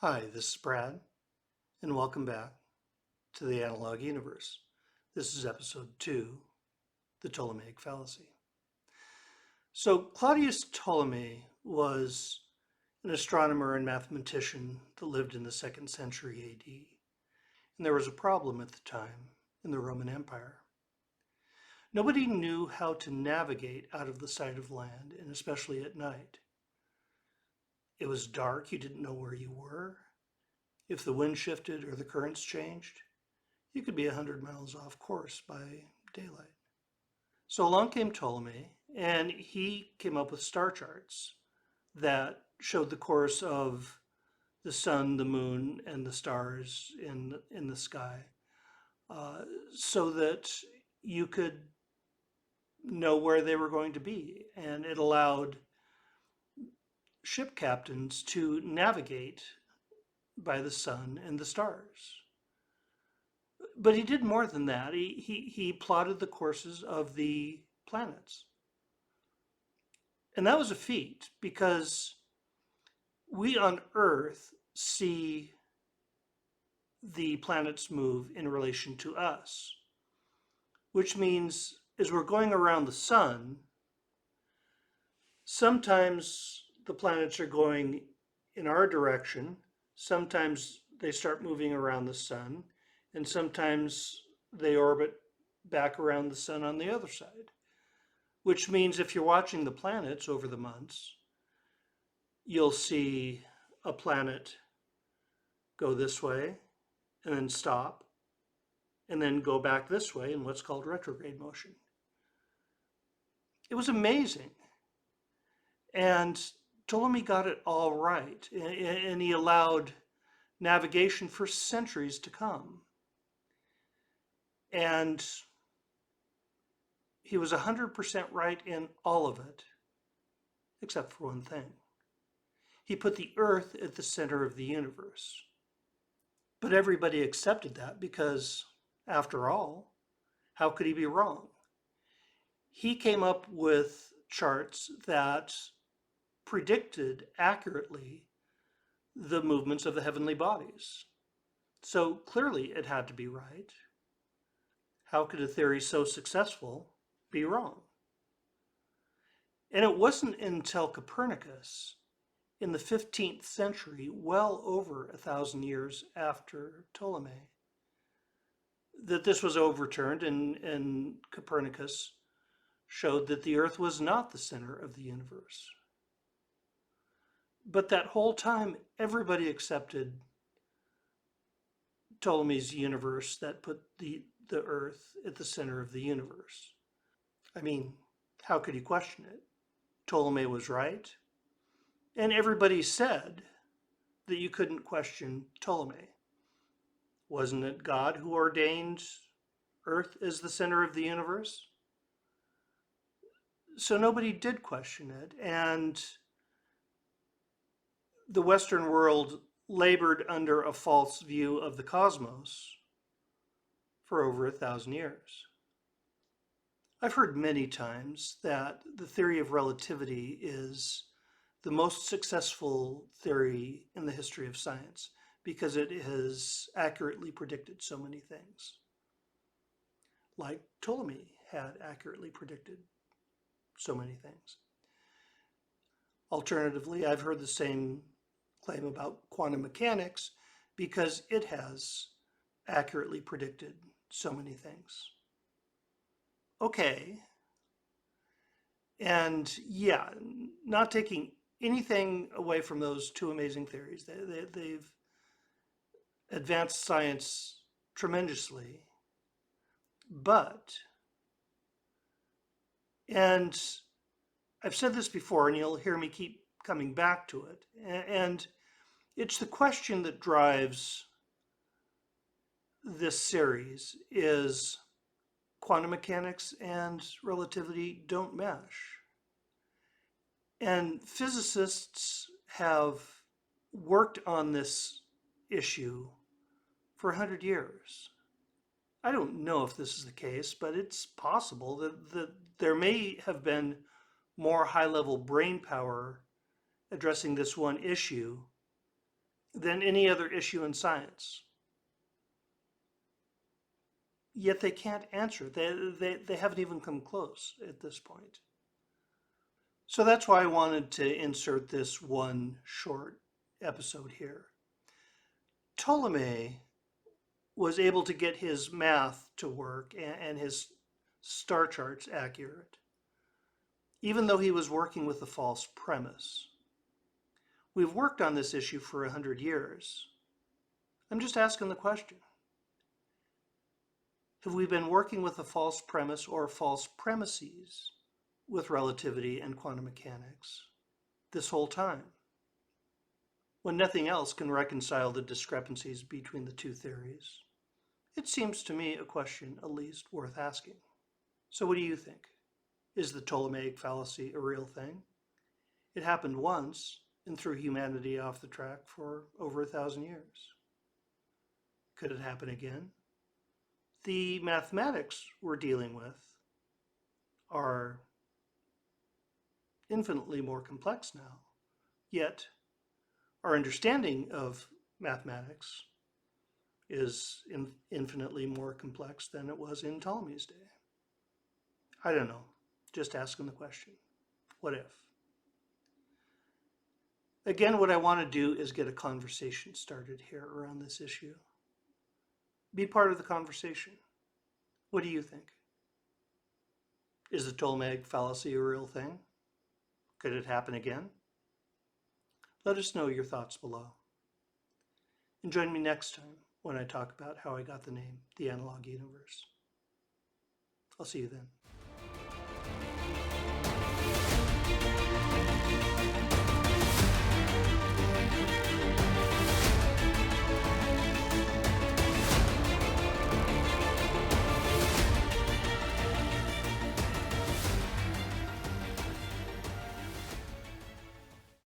Hi, this is Brad, and welcome back to the Analog Universe. This is episode 2, the Ptolemaic Fallacy. So, Claudius Ptolemy was an astronomer and mathematician that lived in the 2nd century AD, and there was a problem at the time in the Roman Empire. Nobody knew how to navigate out of the sight of land, and especially at night. It was dark, you didn't know where you were. If the wind shifted or the currents changed, you could be 100 miles off course by daylight. So along came Ptolemy, and he came up with star charts that showed the course of the sun, the moon, and the stars in the sky, so that you could know where they were going to be. And it allowed ship captains to navigate by the sun and the stars. But he did more than that. He plotted the courses of the planets. And that was a feat because we on Earth see the planets move in relation to us, which means as we're going around the sun, sometimes the planets are going in our direction, sometimes they start moving around the sun, and sometimes they orbit back around the sun on the other side. Which means if you're watching the planets over the months, you'll see a planet go this way and then stop and then go back this way in what's called retrograde motion. It was amazing. And Ptolemy got it all right. And he allowed navigation for centuries to come. And he was 100% right in all of it, except for one thing. He put the Earth at the center of the universe. But everybody accepted that because, after all, how could he be wrong? He came up with charts that predicted accurately the movements of the heavenly bodies. So clearly it had to be right. How could a theory so successful be wrong? And it wasn't until Copernicus in the 15th century, well over 1,000 years after Ptolemy, that this was overturned, and Copernicus showed that the Earth was not the center of the universe. But that whole time, everybody accepted Ptolemy's universe that put the Earth at the center of the universe. I mean, how could you question it? Ptolemy was right, and everybody said that you couldn't question Ptolemy. Wasn't it God who ordained Earth as the center of the universe? So nobody did question it, and the Western world labored under a false view of the cosmos for over 1,000 years. I've heard many times that the theory of relativity is the most successful theory in the history of science because it has accurately predicted so many things, like Ptolemy had accurately predicted so many things. Alternatively, I've heard the same claim about quantum mechanics because it has accurately predicted so many things. Okay, and yeah, not taking anything away from those two amazing theories. They've advanced science tremendously, but, and I've said this before, and you'll hear me keep coming back to it, and it's the question that drives this series is quantum mechanics and relativity don't mesh. And physicists have worked on this issue for 100 years. I don't know if this is the case, but it's possible that there may have been more high-level brain power addressing this one issue than any other issue in science. Yet they can't answer it. They haven't even come close at this point. So that's why I wanted to insert this one short episode here. Ptolemy was able to get his math to work and his star charts accurate, even though he was working with a false premise. We've worked on this issue for 100 years. I'm just asking the question. Have we been working with a false premise or false premises with relativity and quantum mechanics this whole time, when nothing else can reconcile the discrepancies between the two theories? It seems to me a question at least worth asking. So what do you think? Is the Ptolemaic fallacy a real thing? It happened once and threw humanity off the track for over 1,000 years. Could it happen again? The mathematics we're dealing with are infinitely more complex now, yet our understanding of mathematics is infinitely more complex than it was in Ptolemy's day. I don't know, just asking the question. What if? Again, what I want to do is get a conversation started here around this issue. Be part of the conversation. What do you think? Is the Ptolemaic fallacy a real thing? Could it happen again? Let us know your thoughts below. And join me next time when I talk about how I got the name, the Analog Universe. I'll see you then.